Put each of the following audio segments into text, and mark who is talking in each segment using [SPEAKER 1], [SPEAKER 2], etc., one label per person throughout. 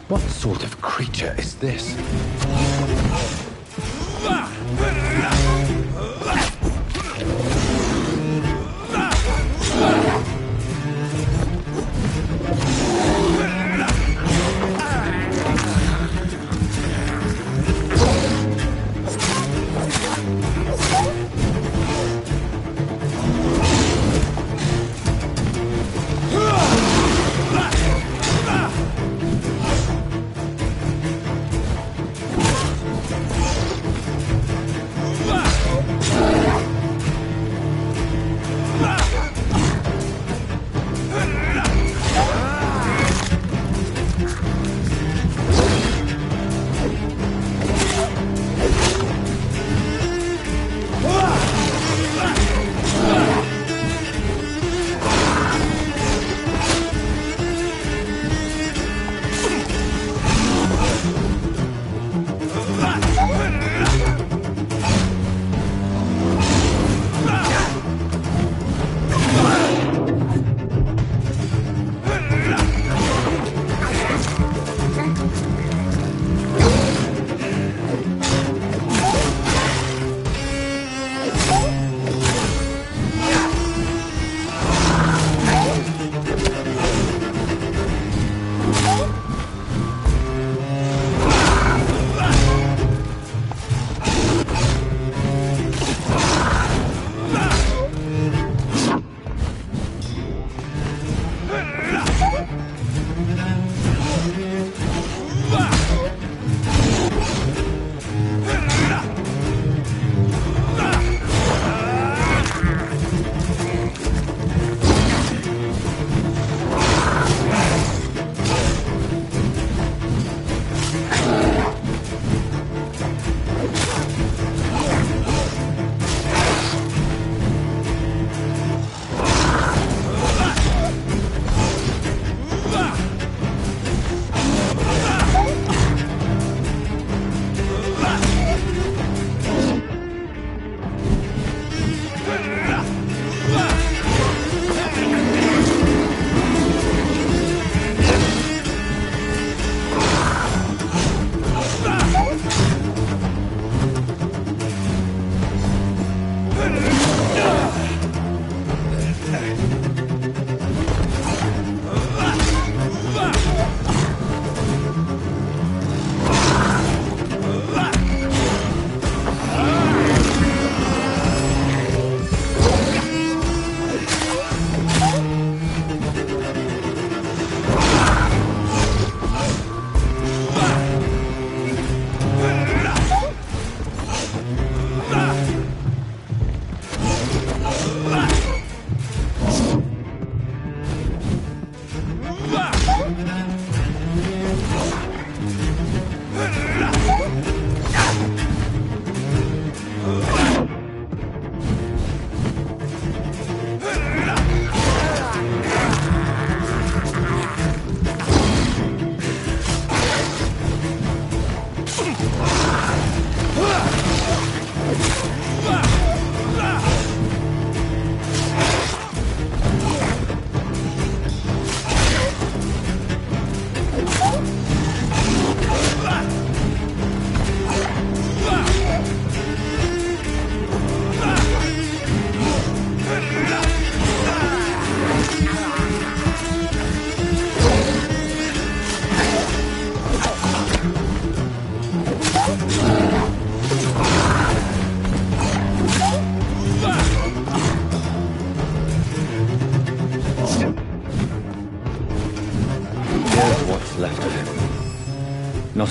[SPEAKER 1] What sort of creature is this?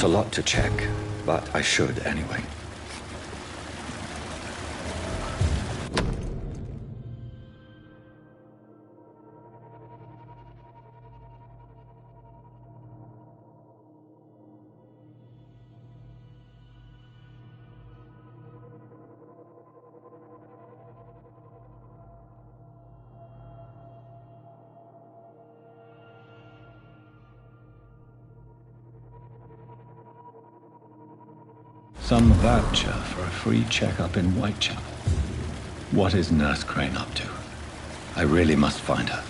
[SPEAKER 1] a lot to check, but I should anyway. Some voucher for a free checkup in Whitechapel. What is Nurse Crane up to? I really must find her.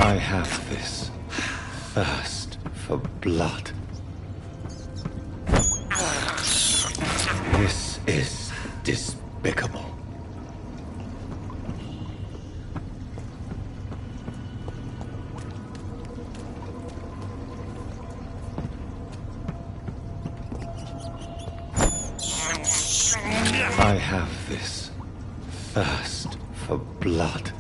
[SPEAKER 1] I have this thirst for blood. This is despicable. I have this thirst for blood.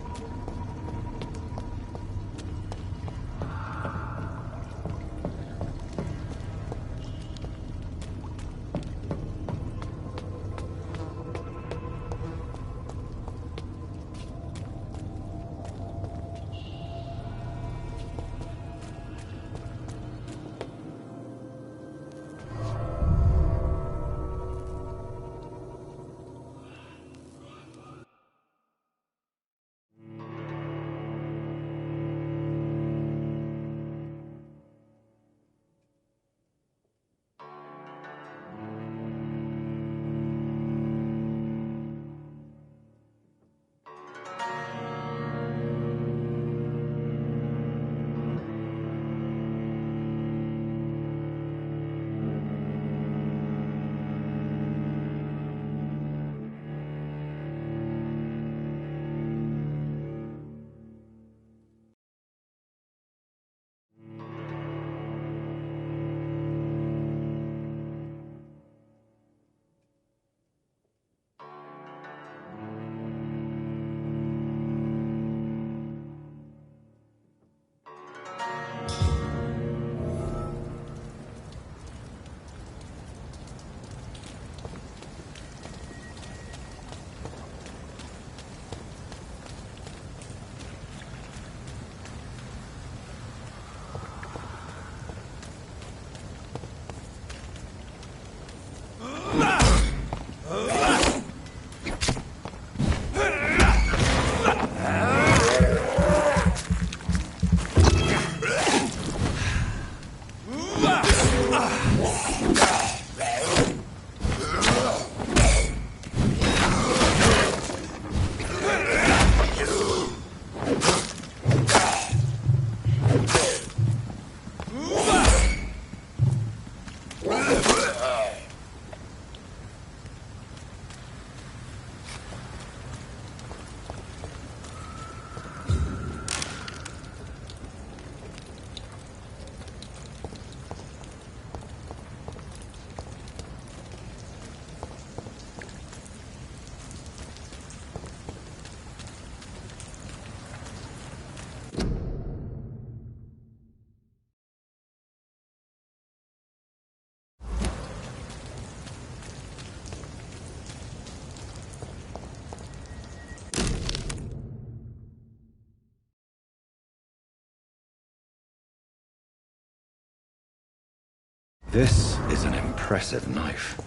[SPEAKER 1] This is an impressive knife.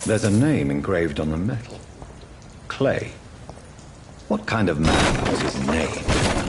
[SPEAKER 1] There's a name engraved on the metal. Clay. What kind of man puts his name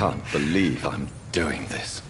[SPEAKER 1] can't believe I'm doing this.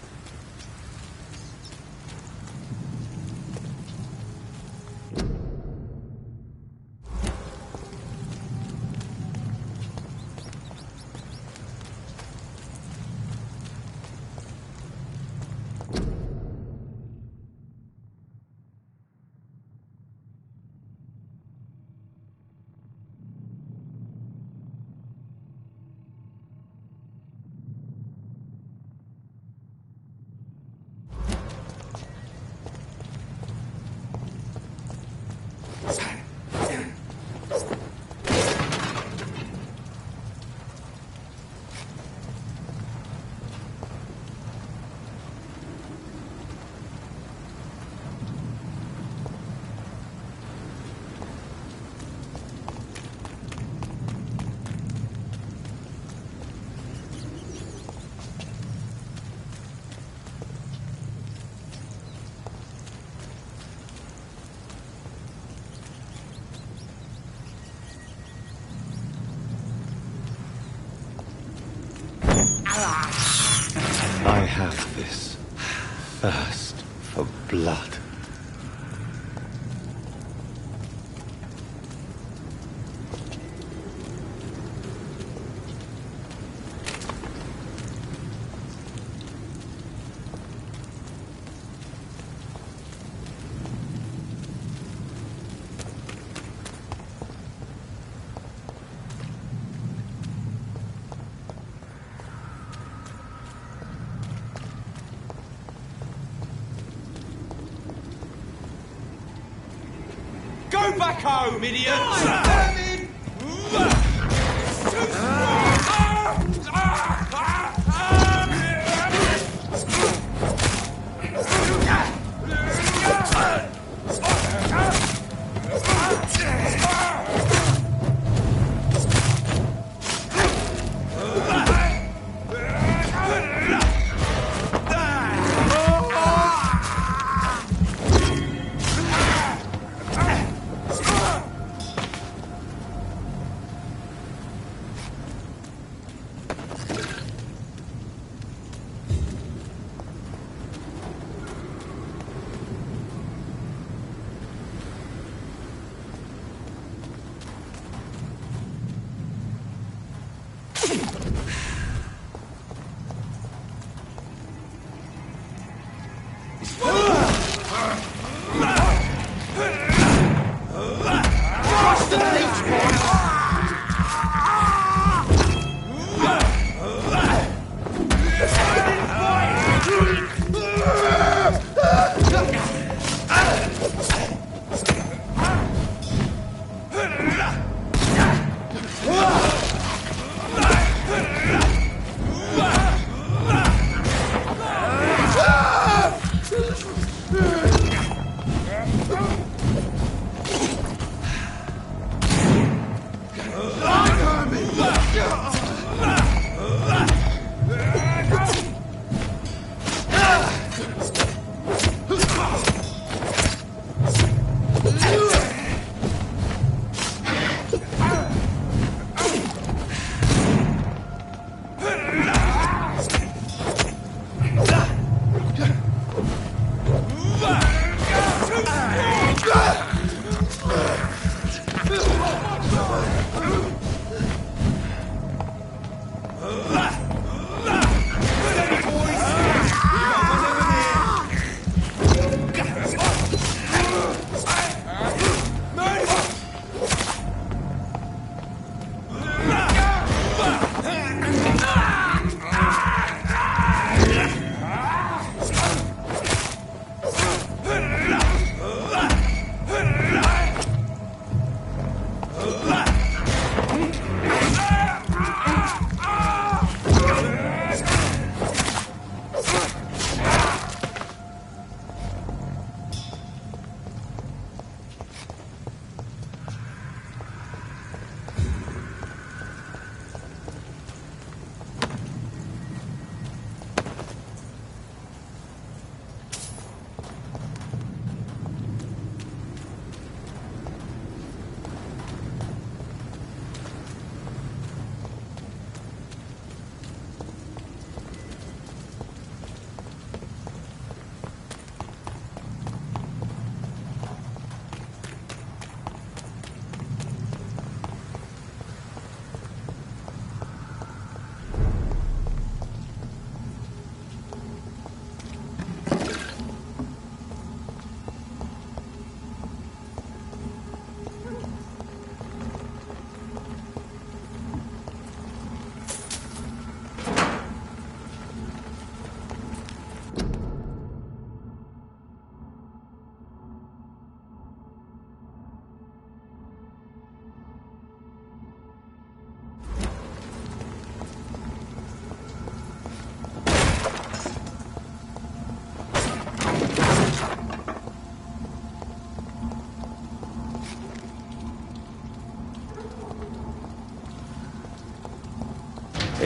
[SPEAKER 1] I have this thirst for blood.
[SPEAKER 2] Go back home, idiots!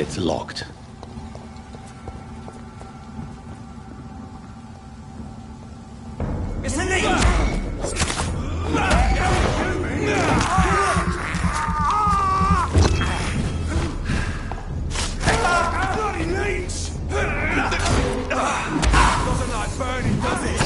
[SPEAKER 1] It's locked.
[SPEAKER 2] It's a leak! Bloody leech! Doesn't like burning, does it?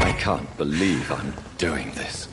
[SPEAKER 1] I can't believe I'm doing this.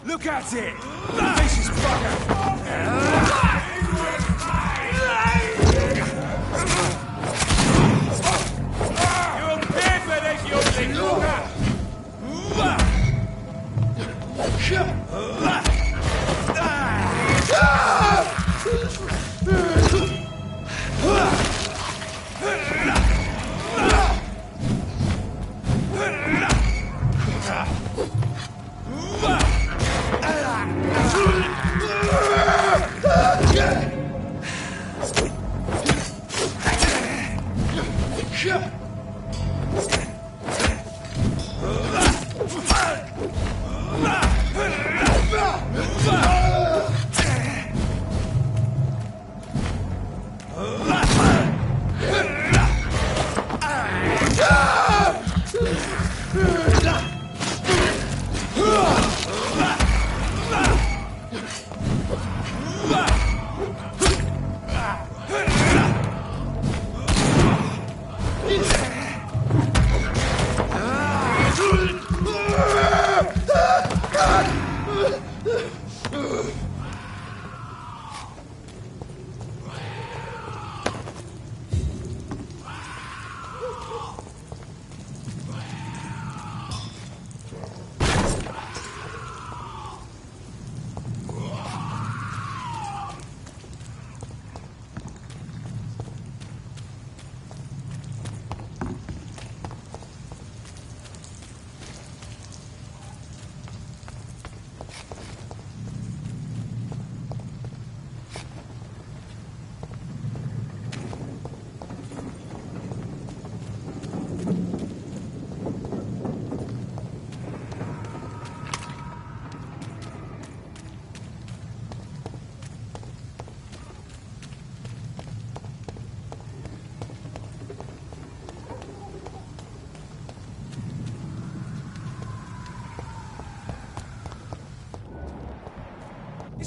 [SPEAKER 2] Look at it! Vicious bugger! You're perfect, you thing!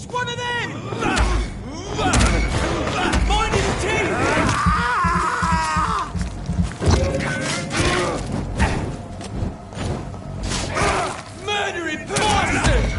[SPEAKER 2] It's one of them! Mind his teeth! Murdering bastard!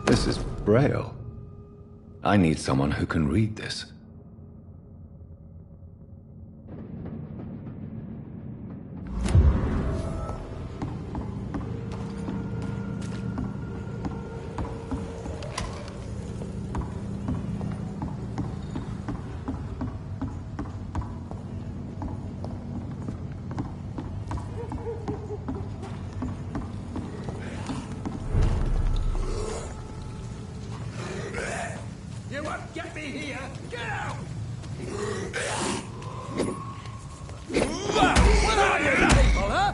[SPEAKER 1] This is Braille. I need someone who can read this.
[SPEAKER 2] here! Get out! What are you people, huh?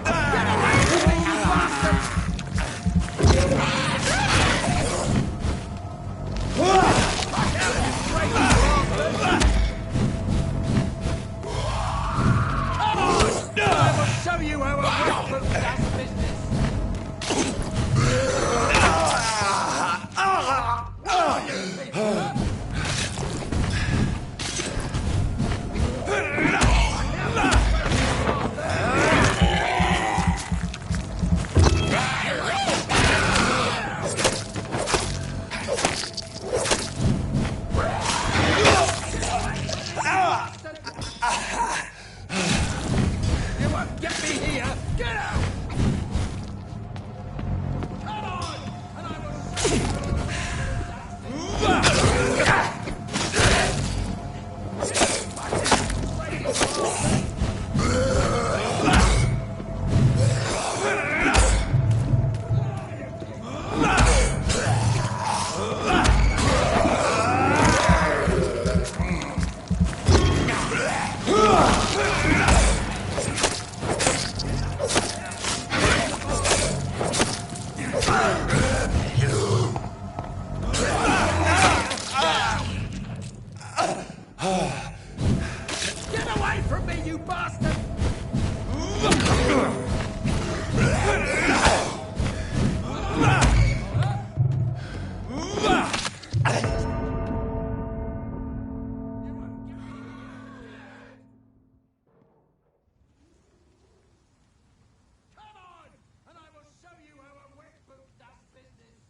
[SPEAKER 2] Get away from me, you bastard! I will show you how a white book does business! You won't get me here! Get out! Come on! And I will show you! Get away from me, you bastard! Come on, and I will show you how a wet boot does business!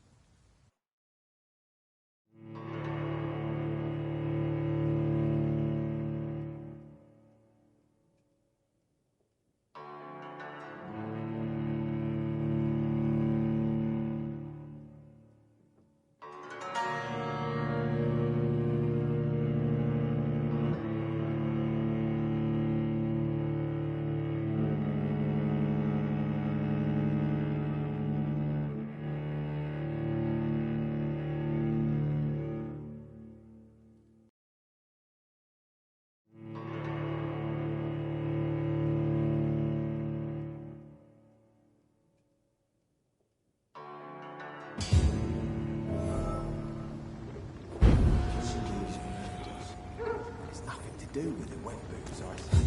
[SPEAKER 3] It's nothing to do with the wet boots, I say.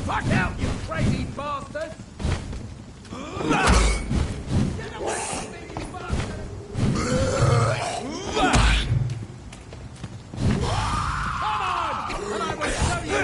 [SPEAKER 2] Fuck out, you crazy bastard! Get away from me, you bastard! Come on! And I will show you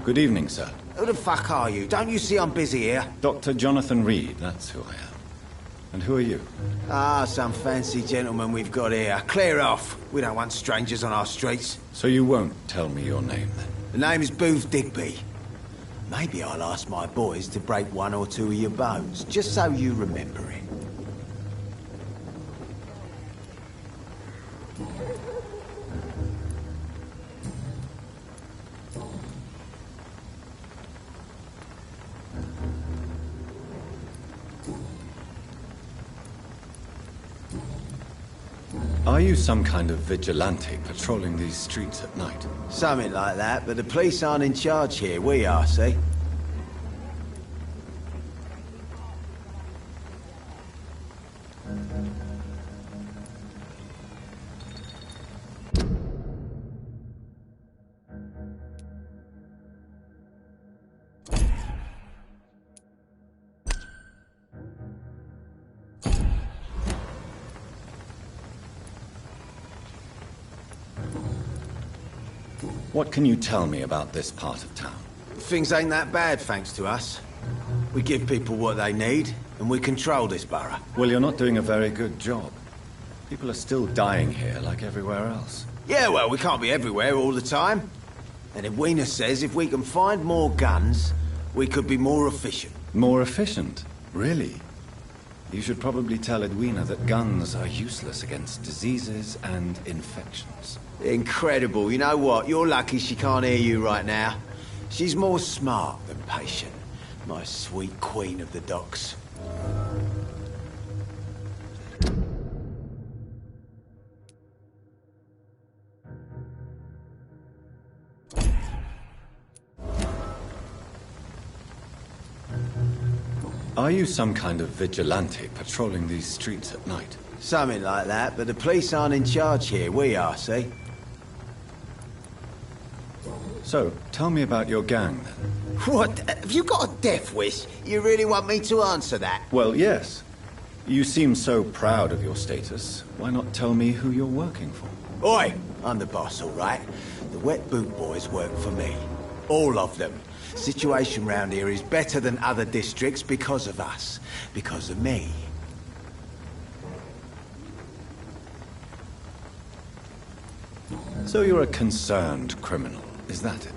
[SPEAKER 1] Good evening, sir.
[SPEAKER 3] Who the fuck are you? Don't you see I'm busy here?
[SPEAKER 1] Dr. Jonathan Reed, that's who I am. And who are you?
[SPEAKER 3] Ah, some fancy gentleman we've got here. Clear off. We don't want strangers on our streets.
[SPEAKER 1] So you won't tell me your name, then?
[SPEAKER 3] The name is Booth Digby. Maybe I'll ask my boys to break one or two of your bones, just so you remember it.
[SPEAKER 1] Are you some kind of vigilante patrolling these streets at night?
[SPEAKER 3] Something like that, but the police aren't in charge here. We are, see?
[SPEAKER 1] What can you tell me about this part of town?
[SPEAKER 3] Things ain't that bad, thanks to us. We give people what they need, and we control this borough.
[SPEAKER 1] Well, you're not doing a very good job. People are still dying here like everywhere else.
[SPEAKER 3] Yeah, well, we can't be everywhere all the time. And Edwina says if we can find more guns, we could be more efficient.
[SPEAKER 1] More efficient? Really? You should probably tell Edwina that guns are useless against diseases and infections.
[SPEAKER 3] Incredible. You know what? You're lucky she can't hear you right now. She's more smart than patient. My sweet queen of the docks.
[SPEAKER 1] Are you some kind of vigilante patrolling these streets at night?
[SPEAKER 3] Something like that, but the police aren't in charge here. We are, see?
[SPEAKER 1] So, tell me about your gang, then.
[SPEAKER 3] What? Have you got a death wish? You really want me to answer that?
[SPEAKER 1] Well, yes. You seem so proud of your status. Why not tell me who you're working for?
[SPEAKER 3] Oi! I'm the boss, all right? The Wet Boot Boys work for me. All of them. Situation round here is better than other districts because of us. Because of me.
[SPEAKER 1] So you're a concerned criminal, is that it?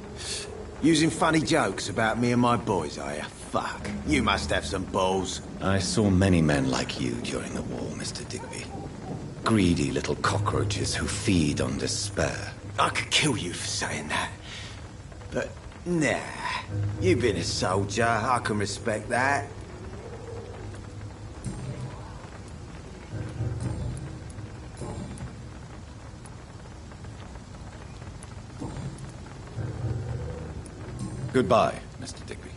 [SPEAKER 3] Using funny jokes about me and my boys, are you? Fuck. You must have some balls.
[SPEAKER 1] I saw many men like you during the war, Mr. Digby. Greedy little cockroaches who feed on despair.
[SPEAKER 3] I could kill you for saying that. But, nah. You've been a soldier. I can respect that.
[SPEAKER 1] Goodbye, Mr. Digby.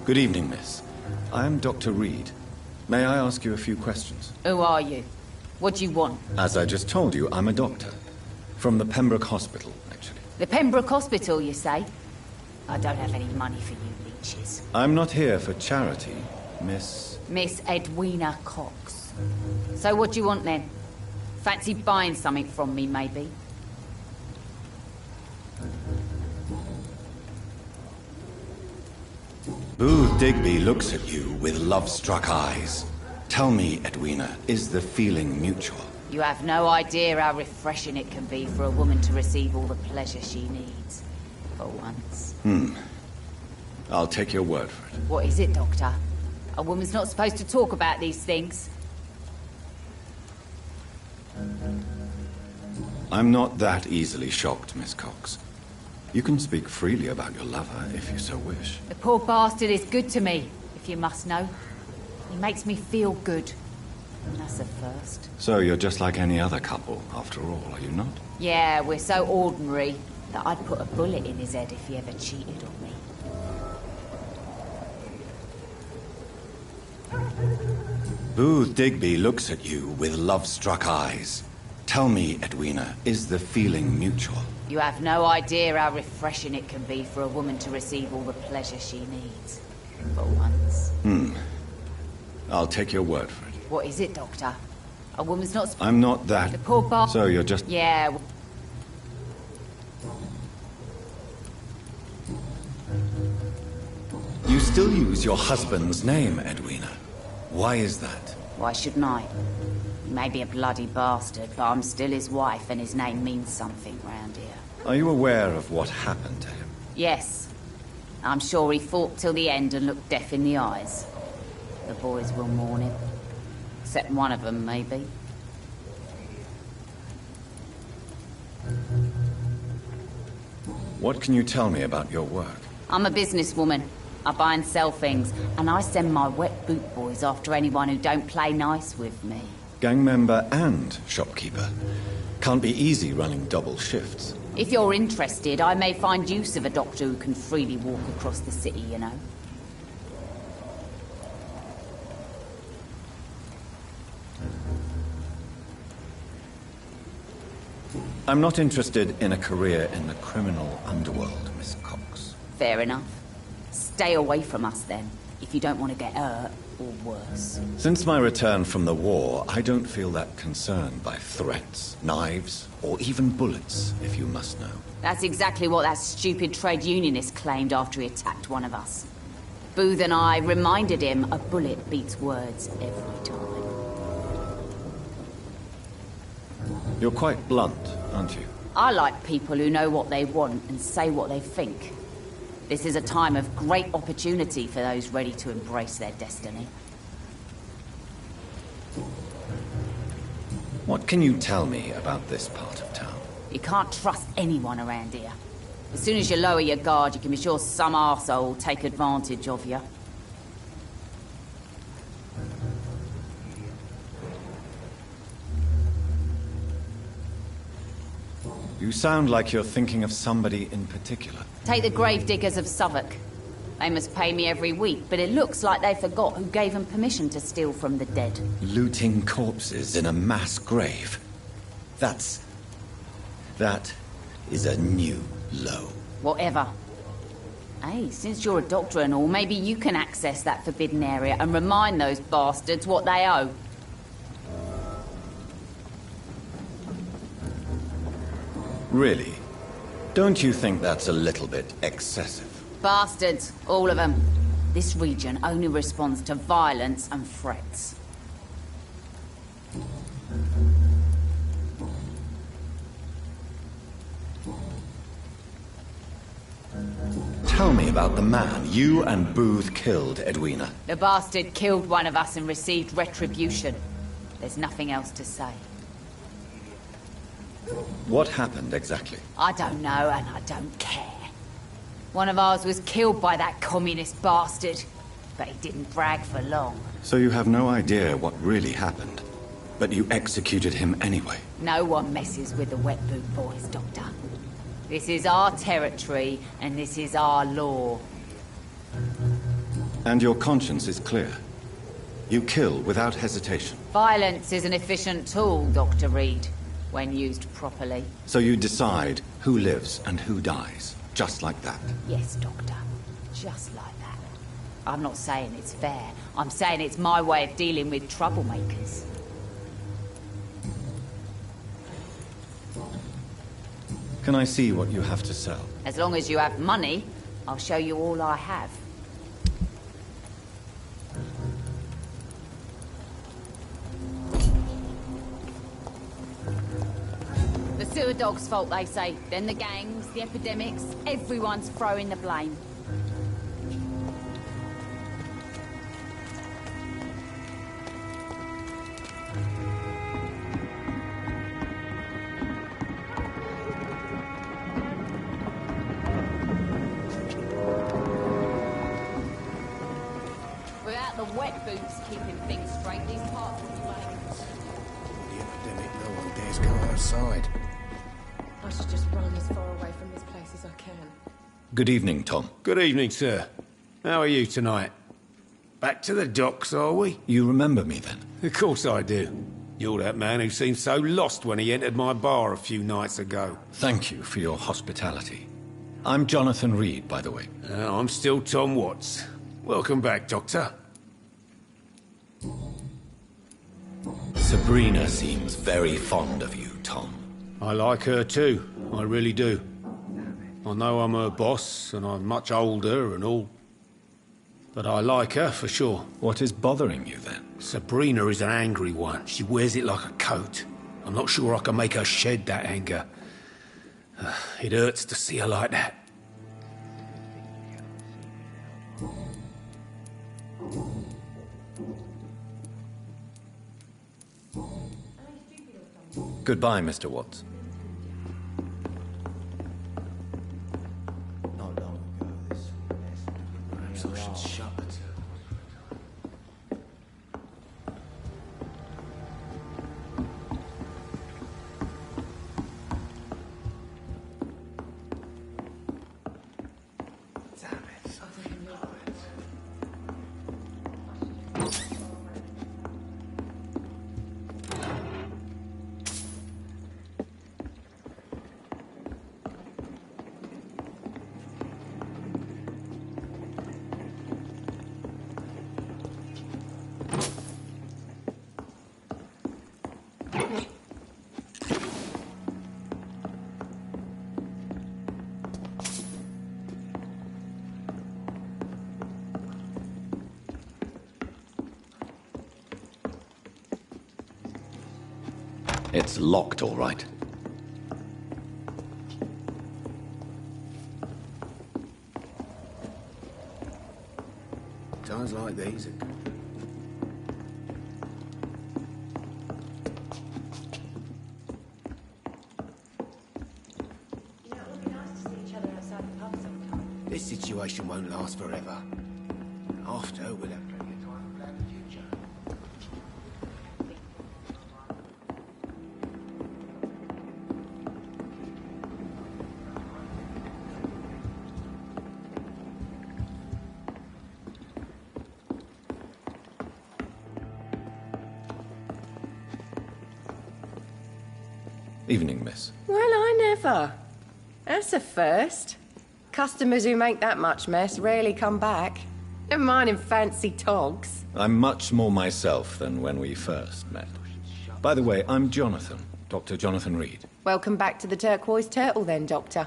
[SPEAKER 1] Good evening, miss. I am Dr. Reed. May I ask you a few questions?
[SPEAKER 4] Who are you? What do you want?
[SPEAKER 1] As I just told you, I'm a doctor. From the Pembroke Hospital, actually.
[SPEAKER 4] The Pembroke Hospital, you say? I don't have any money for you leeches.
[SPEAKER 1] I'm not here for charity, Miss...
[SPEAKER 4] Miss Edwina Cox. So what do you want then? Fancy buying something from me, maybe?
[SPEAKER 1] Booth Digby looks at you with love-struck eyes. Tell me, Edwina, is the feeling mutual?
[SPEAKER 4] You have no idea how refreshing it can be for a woman to receive all the pleasure she needs. For once.
[SPEAKER 1] I'll take your word for it.
[SPEAKER 4] What is it, Doctor? A woman's not supposed to talk about these things.
[SPEAKER 1] I'm not that easily shocked, Miss Cox. You can speak freely about your lover, if you so wish.
[SPEAKER 4] The poor bastard is good to me, if you must know. He makes me feel good. And that's a first.
[SPEAKER 1] So you're just like any other couple, after all, are you not?
[SPEAKER 4] Yeah, we're so ordinary that I'd put a bullet in his head if he ever cheated on me.
[SPEAKER 1] Booth Digby looks at you with love-struck eyes. Tell me, Edwina, is the feeling mutual?
[SPEAKER 4] You have no idea how refreshing it can be for a woman to receive all the pleasure she needs. For once.
[SPEAKER 1] I'll take your word for it.
[SPEAKER 4] What is it, Doctor? A woman's not...
[SPEAKER 1] I'm not that...
[SPEAKER 4] The poor bastard...
[SPEAKER 1] So you're just...
[SPEAKER 4] Yeah...
[SPEAKER 1] You still use your husband's name, Edwina. Why is that?
[SPEAKER 4] Why shouldn't I? He may be a bloody bastard, but I'm still his wife and his name means something round here.
[SPEAKER 1] Are you aware of what happened to him?
[SPEAKER 4] Yes. I'm sure he fought till the end and looked death in the eyes. The boys will mourn him. Except one of them, maybe.
[SPEAKER 1] What can you tell me about your work?
[SPEAKER 4] I'm a businesswoman. I buy and sell things, and I send my wet boot boys after anyone who don't play nice with me.
[SPEAKER 1] Gang member and shopkeeper. Can't be easy running double shifts.
[SPEAKER 4] If you're interested, I may find use of a doctor who can freely walk across the city, you know.
[SPEAKER 1] I'm not interested in a career in the criminal underworld, Miss Cox.
[SPEAKER 4] Fair enough. Stay away from us then, if you don't want to get hurt, or worse.
[SPEAKER 1] Since my return from the war, I don't feel that concerned by threats, knives, or even bullets, if you must know.
[SPEAKER 4] That's exactly what that stupid trade unionist claimed after he attacked one of us. Booth and I reminded him a bullet beats words every time.
[SPEAKER 1] You're quite blunt, aren't you?
[SPEAKER 4] I like people who know what they want and say what they think. This is a time of great opportunity for those ready to embrace their destiny.
[SPEAKER 1] What can you tell me about this part of town?
[SPEAKER 4] You can't trust anyone around here. As soon as you lower your guard, you can be sure some arsehole will take advantage of you.
[SPEAKER 1] You sound like you're thinking of somebody in particular.
[SPEAKER 4] Take the gravediggers of Southwark. They must pay me every week, but it looks like they forgot who gave them permission to steal from the dead.
[SPEAKER 1] Looting corpses in a mass grave. That is a new low.
[SPEAKER 4] Whatever. Hey, since you're a doctor and all, maybe you can access that forbidden area and remind those bastards what they owe.
[SPEAKER 1] Really? Don't you think that's a little bit excessive?
[SPEAKER 4] Bastards, all of them. This region only responds to violence and threats.
[SPEAKER 1] Tell me about the man you and Booth killed, Edwina.
[SPEAKER 4] The bastard killed one of us and received retribution. There's nothing else to say.
[SPEAKER 1] What happened exactly?
[SPEAKER 4] I don't know, and I don't care. One of ours was killed by that communist bastard, but he didn't brag for long.
[SPEAKER 1] So you have no idea what really happened, but you executed him anyway.
[SPEAKER 4] No one messes with the Wet Boot Boys, Doctor. This is our territory, and this is our law.
[SPEAKER 1] And your conscience is clear. You kill without hesitation.
[SPEAKER 4] Violence is an efficient tool, Dr. Reed, when used properly.
[SPEAKER 1] So you decide who lives and who dies, just like that.
[SPEAKER 4] Yes, Doctor. Just like that. I'm not saying it's fair. I'm saying it's my way of dealing with troublemakers.
[SPEAKER 1] Can I see what you have to sell?
[SPEAKER 4] As long as you have money, I'll show you all I have. The sewer dog's fault, they say. Then the gangs, the epidemics, everyone's throwing the blame. Without the wet boots keeping things straight, these parts will be blamed.
[SPEAKER 5] The epidemic, no one dares go outside.
[SPEAKER 6] I should just run as far away from this place as I can.
[SPEAKER 1] Good evening, Tom.
[SPEAKER 5] Good evening, sir. How are you tonight? Back to the docks, are we?
[SPEAKER 1] You remember me then?
[SPEAKER 5] Of course I do. You're that man who seemed so lost when he entered my bar a few nights ago.
[SPEAKER 1] Thank you for your hospitality. I'm Jonathan Reed, by the way.
[SPEAKER 5] I'm still Tom Watts. Welcome back, Doctor.
[SPEAKER 1] Sabrina seems very fond of you, Tom.
[SPEAKER 5] I like her too. I really do. I know I'm her boss, and I'm much older and all. But I like her, for sure.
[SPEAKER 1] What is bothering you, then?
[SPEAKER 5] Sabrina is an angry one. She wears it like a coat. I'm not sure I can make her shed that anger. It hurts to see her like that.
[SPEAKER 1] Goodbye, Mr. Watts.
[SPEAKER 3] Not long ago, this
[SPEAKER 5] Perhaps I should shut it.
[SPEAKER 1] It's locked, all right.
[SPEAKER 5] Times like these are... This situation won't last forever. After, we'll have plenty of time to plan the future.
[SPEAKER 1] Evening, miss.
[SPEAKER 6] Well, I never. That's a first. Customers who make that much mess rarely come back. Never mind in fancy togs.
[SPEAKER 1] I'm much more myself than when we first met. By the way, I'm Jonathan, Dr. Jonathan Reed.
[SPEAKER 6] Welcome back to the Turquoise Turtle then, Doctor.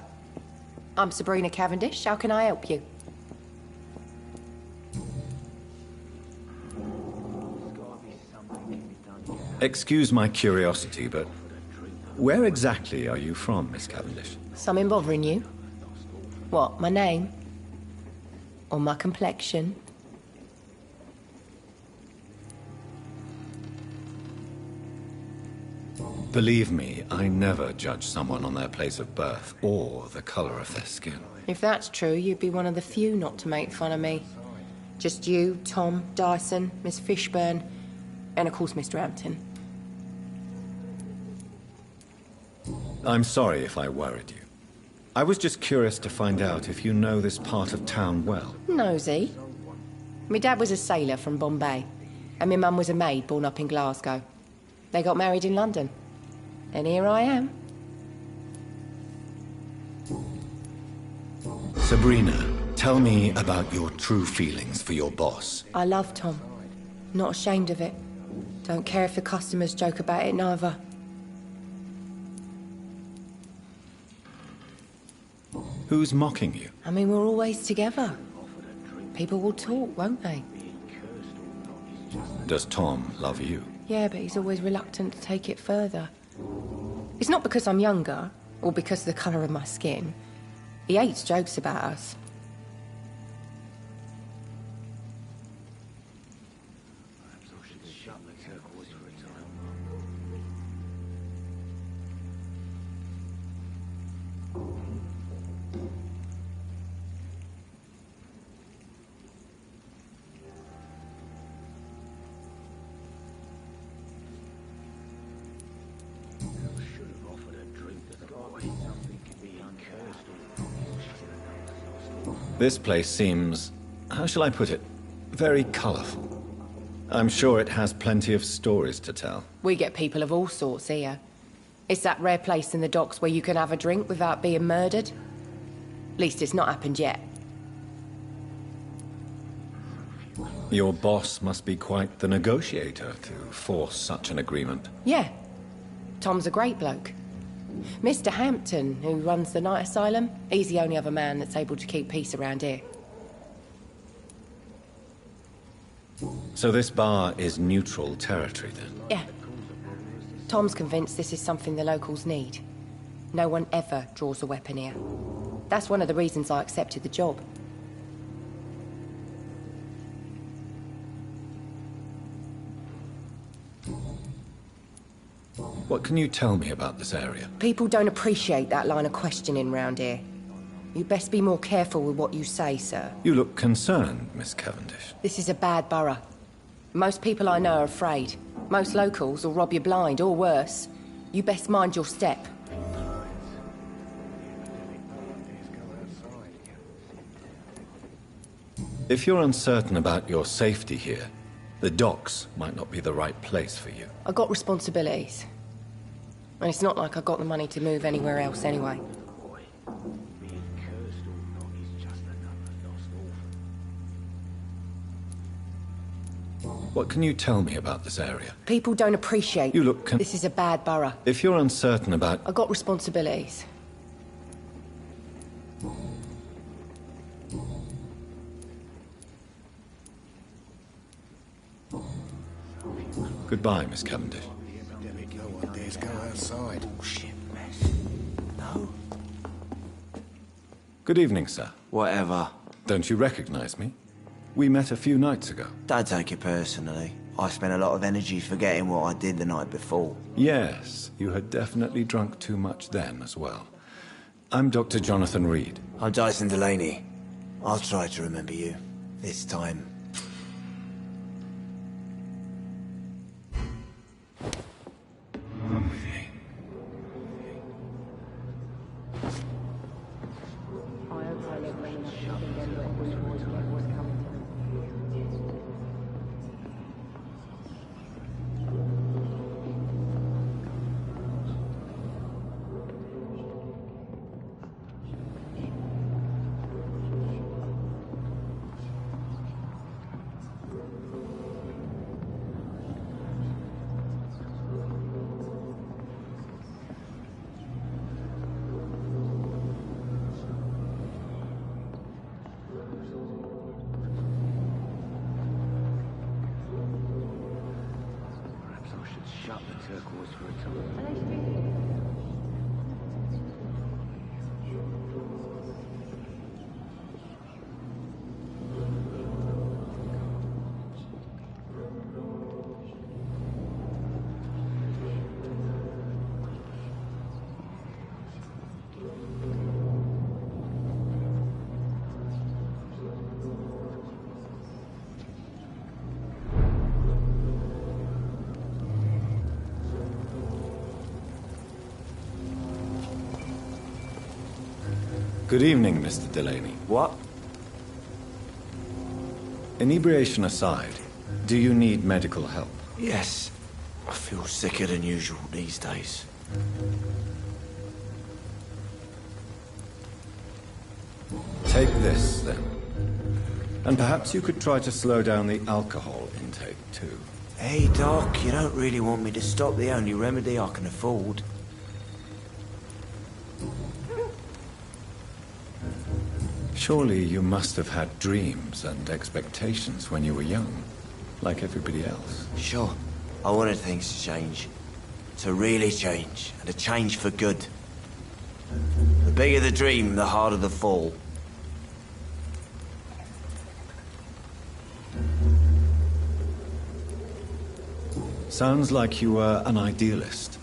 [SPEAKER 6] I'm Sabrina Cavendish. How can I help you?
[SPEAKER 1] Excuse my curiosity, but where exactly are you from, Miss Cavendish?
[SPEAKER 6] Something bothering you? What, my name? Or my complexion?
[SPEAKER 1] Believe me, I never judge someone on their place of birth or the color of their skin.
[SPEAKER 6] If that's true, you'd be one of the few not to make fun of me. Just you, Tom, Dyson, Miss Fishburne, and of course Mr. Hampton.
[SPEAKER 1] I'm sorry if I worried you. I was just curious to find out if you know this part of town well.
[SPEAKER 6] Nosy. My dad was a sailor from Bombay, and my mum was a maid born up in Glasgow. They got married in London. And here I am.
[SPEAKER 1] Sabrina, tell me about your true feelings for your boss.
[SPEAKER 6] I love Tom. Not ashamed of it. Don't care if the customers joke about it, neither.
[SPEAKER 1] Who's mocking you?
[SPEAKER 6] I mean, we're always together. People will talk, won't they?
[SPEAKER 1] Does Tom love you?
[SPEAKER 6] Yeah, but he's always reluctant to take it further. It's not because I'm younger, or because of the colour of my skin. He hates jokes about us.
[SPEAKER 1] This place seems, how shall I put it, very colourful. I'm sure it has plenty of stories to tell.
[SPEAKER 6] We get people of all sorts here. It's that rare place in the docks where you can have a drink without being murdered. At least it's not happened yet.
[SPEAKER 1] Your boss must be quite the negotiator to force such an agreement.
[SPEAKER 6] Yeah. Tom's a great bloke. Mr. Hampton, who runs the night asylum, he's the only other man that's able to keep peace around here.
[SPEAKER 1] So this bar is neutral territory, then?
[SPEAKER 6] Yeah. Tom's convinced this is something the locals need. No one ever draws a weapon here. That's one of the reasons I accepted the job.
[SPEAKER 1] What can you tell me about this area?
[SPEAKER 6] People don't appreciate that line of questioning round here. You best be more careful with what you say, sir.
[SPEAKER 1] You look concerned, Miss Cavendish.
[SPEAKER 6] This is a bad borough. Most people I know are afraid. Most locals will rob you blind, or worse. You best mind your step.
[SPEAKER 1] If you're uncertain about your safety here, the docks might not be the right place for you.
[SPEAKER 6] I got responsibilities. And it's not like I got the money to move anywhere else anyway.
[SPEAKER 1] What can you tell me about this area?
[SPEAKER 6] People don't appreciate...
[SPEAKER 1] You look
[SPEAKER 6] This is a bad borough.
[SPEAKER 1] If you're uncertain about...
[SPEAKER 6] I got responsibilities.
[SPEAKER 1] Goodbye, Miss Cavendish.
[SPEAKER 3] No one dares go outside. Bullshit mess. No?
[SPEAKER 1] Good evening, sir.
[SPEAKER 7] Whatever.
[SPEAKER 1] Don't you recognize me? We met a few nights ago.
[SPEAKER 7] Don't take it personally. I spent a lot of energy forgetting what I did the night before.
[SPEAKER 1] Yes, you had definitely drunk too much then as well. I'm Dr. Jonathan Reed.
[SPEAKER 7] I'm Dyson Delaney. I'll try to remember you. This time. shut the turquoise for a time.
[SPEAKER 1] Good evening, Mr. Delaney.
[SPEAKER 7] What?
[SPEAKER 1] Inebriation aside, do you need medical help?
[SPEAKER 7] Yes. I feel sicker than usual these days.
[SPEAKER 1] Take this, then. And perhaps you could try to slow down the alcohol intake, too.
[SPEAKER 7] Hey, Doc, you don't really want me to stop the only remedy I can afford.
[SPEAKER 1] Surely you must have had dreams and expectations when you were young, like everybody else.
[SPEAKER 7] Sure. I wanted things to change. To really change, and to change for good. The bigger the dream, the harder the fall.
[SPEAKER 1] Sounds like you were an idealist,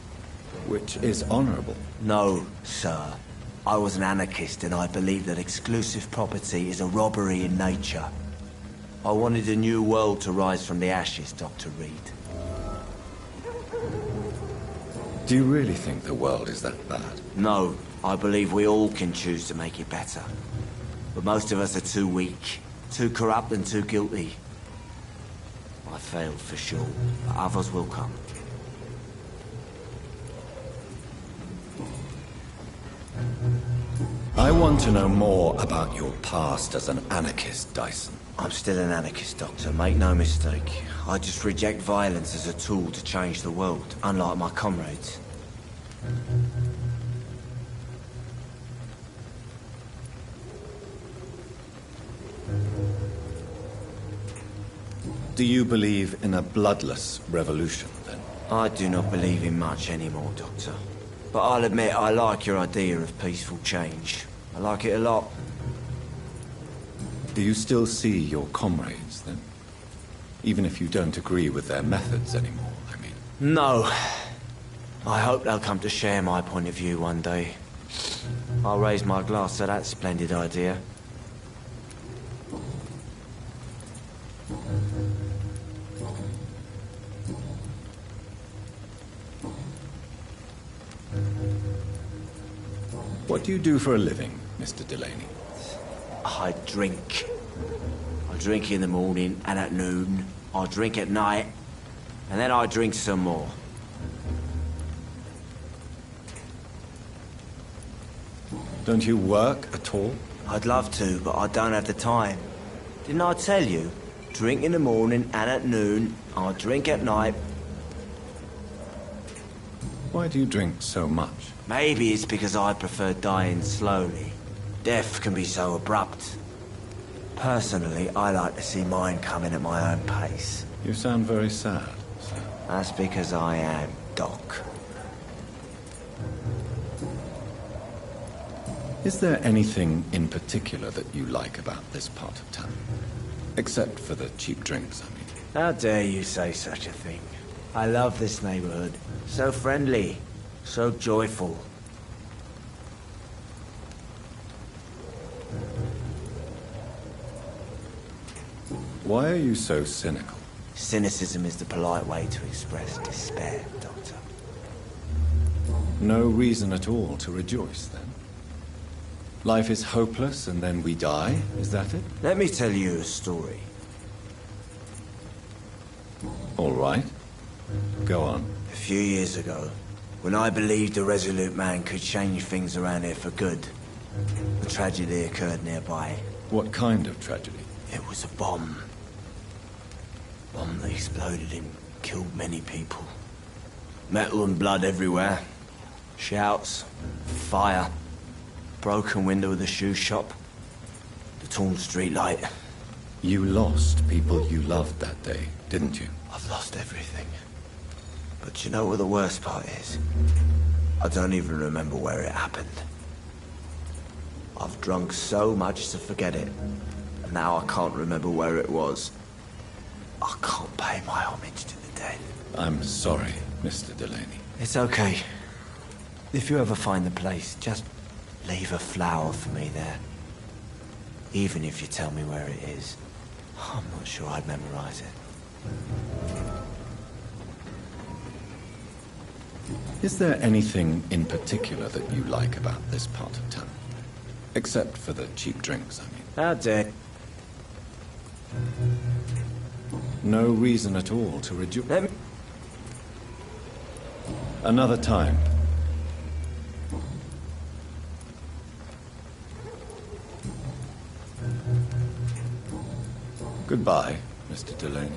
[SPEAKER 1] which is honorable.
[SPEAKER 7] No, sir. I was an anarchist and I believed that exclusive property is a robbery in nature. I wanted a new world to rise from the ashes, Dr. Reed.
[SPEAKER 1] Do you really think the world is that bad?
[SPEAKER 7] No, I believe we all can choose to make it better. But most of us are too weak, too corrupt and too guilty. I failed for sure, but others will come.
[SPEAKER 1] I want to know more about your past as an anarchist, Dyson.
[SPEAKER 7] I'm still an anarchist, Doctor, make no mistake. I just reject violence as a tool to change the world, unlike my comrades.
[SPEAKER 1] Do you believe in a bloodless revolution, then?
[SPEAKER 7] I do not believe in much anymore, Doctor. But I'll admit I like your idea of peaceful change. I like it a lot.
[SPEAKER 1] Do you still see your comrades, then? Even if you don't agree with their methods anymore, I mean.
[SPEAKER 7] No. I hope they'll come to share my point of view one day. I'll raise my glass to that splendid idea.
[SPEAKER 1] What do you do for a living, Mr. Delaney?
[SPEAKER 7] I drink. I drink in the morning and at noon. I drink at night. And then I drink some more.
[SPEAKER 1] Don't you work at all?
[SPEAKER 7] I'd love to, but I don't have the time. Didn't I tell you? Drink in the morning and at noon. I drink at night.
[SPEAKER 1] Why do you drink so much?
[SPEAKER 7] Maybe it's because I prefer dying slowly. Death can be so abrupt. Personally, I like to see mine coming at my own pace.
[SPEAKER 1] You sound very sad, sir.
[SPEAKER 7] That's because I am, Doc.
[SPEAKER 1] Is there anything in particular that you like about this part of town? Except for the cheap drinks, I mean.
[SPEAKER 7] How dare you say such a thing? I love this neighborhood. So friendly. So joyful.
[SPEAKER 1] Why are you so cynical?
[SPEAKER 7] Cynicism is the polite way to express despair, Doctor.
[SPEAKER 1] No reason at all to rejoice, then? Life is hopeless and then we die, is that it?
[SPEAKER 7] Let me tell you a story.
[SPEAKER 1] All right. Go on.
[SPEAKER 7] A few years ago, when I believed a resolute man could change things around here for good, a tragedy occurred nearby.
[SPEAKER 1] What kind of tragedy?
[SPEAKER 7] It was a bomb. Bomb that exploded and killed many people. Metal and blood everywhere. Shouts, fire, broken window of the shoe shop, the torn street light.
[SPEAKER 1] You lost people you loved that day, didn't you?
[SPEAKER 7] I've lost everything. But you know what the worst part is? I don't even remember where it happened. I've drunk so much to forget it. And now I can't remember where it was. I can't pay my homage to the dead.
[SPEAKER 1] I'm sorry, Mr. Delaney.
[SPEAKER 7] It's okay. If you ever find the place, just leave a flower for me there. Even if you tell me where it is. I'm not sure I'd memorize it.
[SPEAKER 1] Is there anything in particular that you like about this part of town? Except for the cheap drinks, I mean.
[SPEAKER 7] How dare...
[SPEAKER 1] No reason at all to reduce...
[SPEAKER 7] Let me...
[SPEAKER 1] Another time. Goodbye, Mr. Delaney.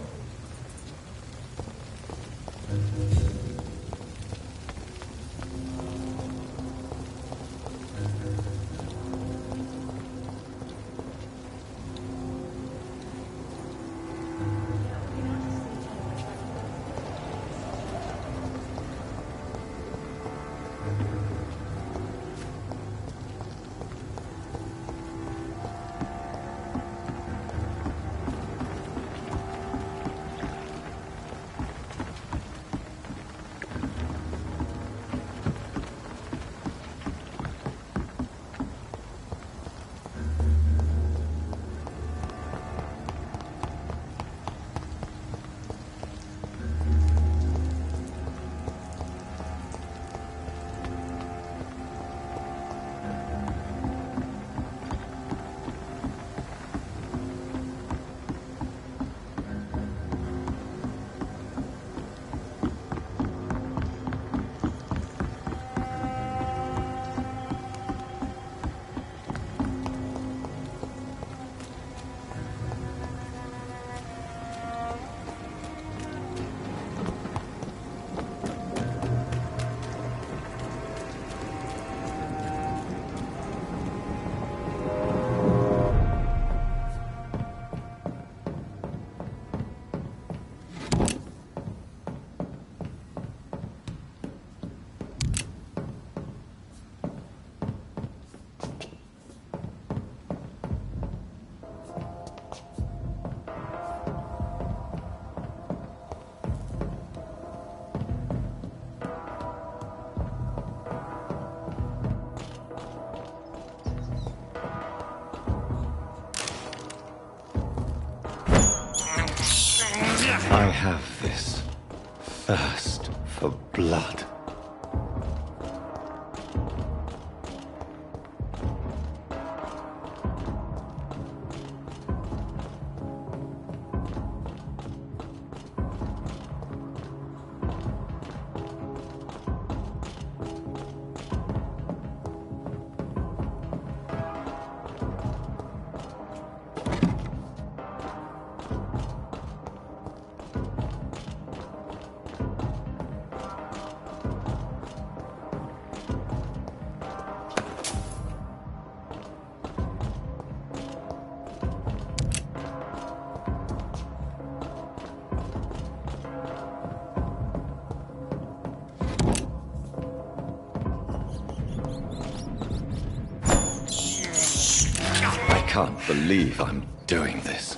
[SPEAKER 1] I have this thirst for blood. I can't believe I'm doing this.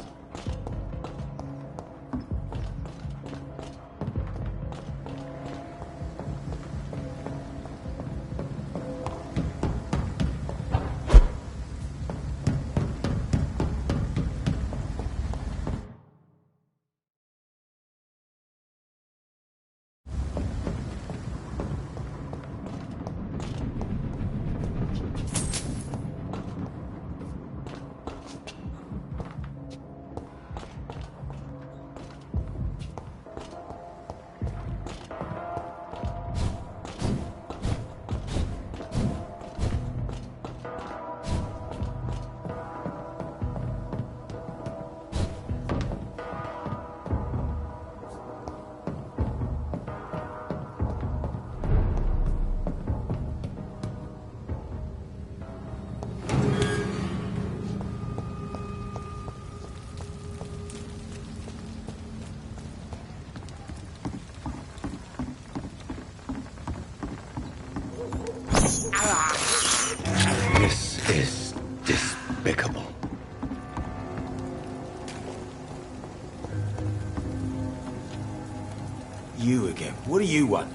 [SPEAKER 3] again? What do you want?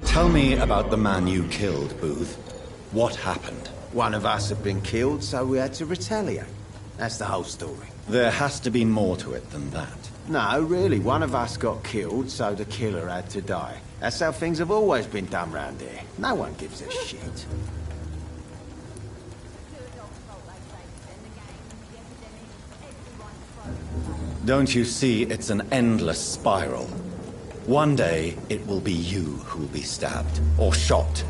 [SPEAKER 8] Tell me about the man you killed, Booth. What happened?
[SPEAKER 3] One of us had been killed, so we had to retaliate. That's the whole story.
[SPEAKER 8] There has to be more to it than that.
[SPEAKER 3] No, really, one of us got killed, so the killer had to die. That's how things have always been done round here. No one gives a shit.
[SPEAKER 8] Don't you see it's an endless spiral? One day, it will be you who will be stabbed, or shot,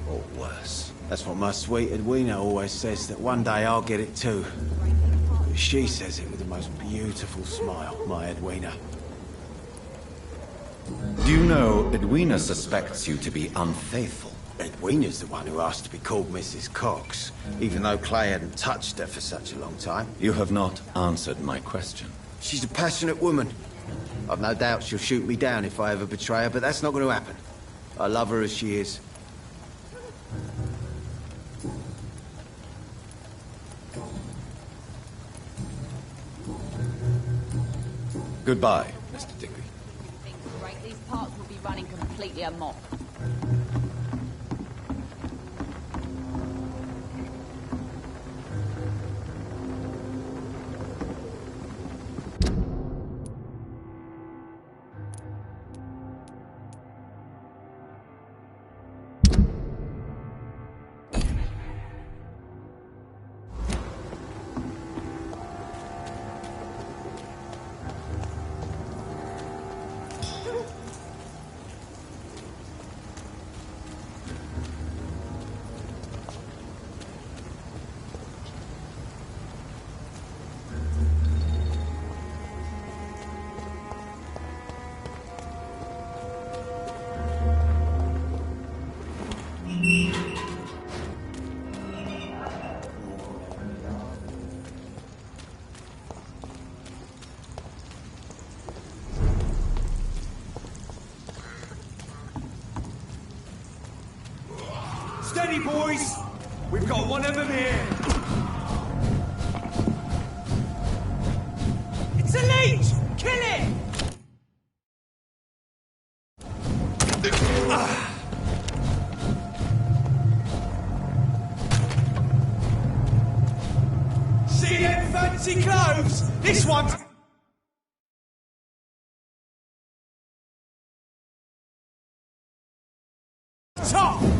[SPEAKER 8] or worse.
[SPEAKER 3] That's what my sweet Edwina always says, that one day I'll get it too. She says it with the most beautiful smile, my Edwina.
[SPEAKER 8] Do you know Edwina suspects you to be unfaithful?
[SPEAKER 3] Edwina's the one who asked to be called Mrs. Cox, even though Clay hadn't touched her for such a long time.
[SPEAKER 8] You have not answered my question.
[SPEAKER 3] She's a passionate woman. I've no doubt she'll shoot me down if I ever betray her, but that's not going to happen. I love her as she is.
[SPEAKER 8] Goodbye, Mr. Digby.
[SPEAKER 4] Things great. These parts will be running completely amok.
[SPEAKER 2] Steady, boys! We've got one of them here! It's a leech! Kill it! See them fancy clothes? This one's... top!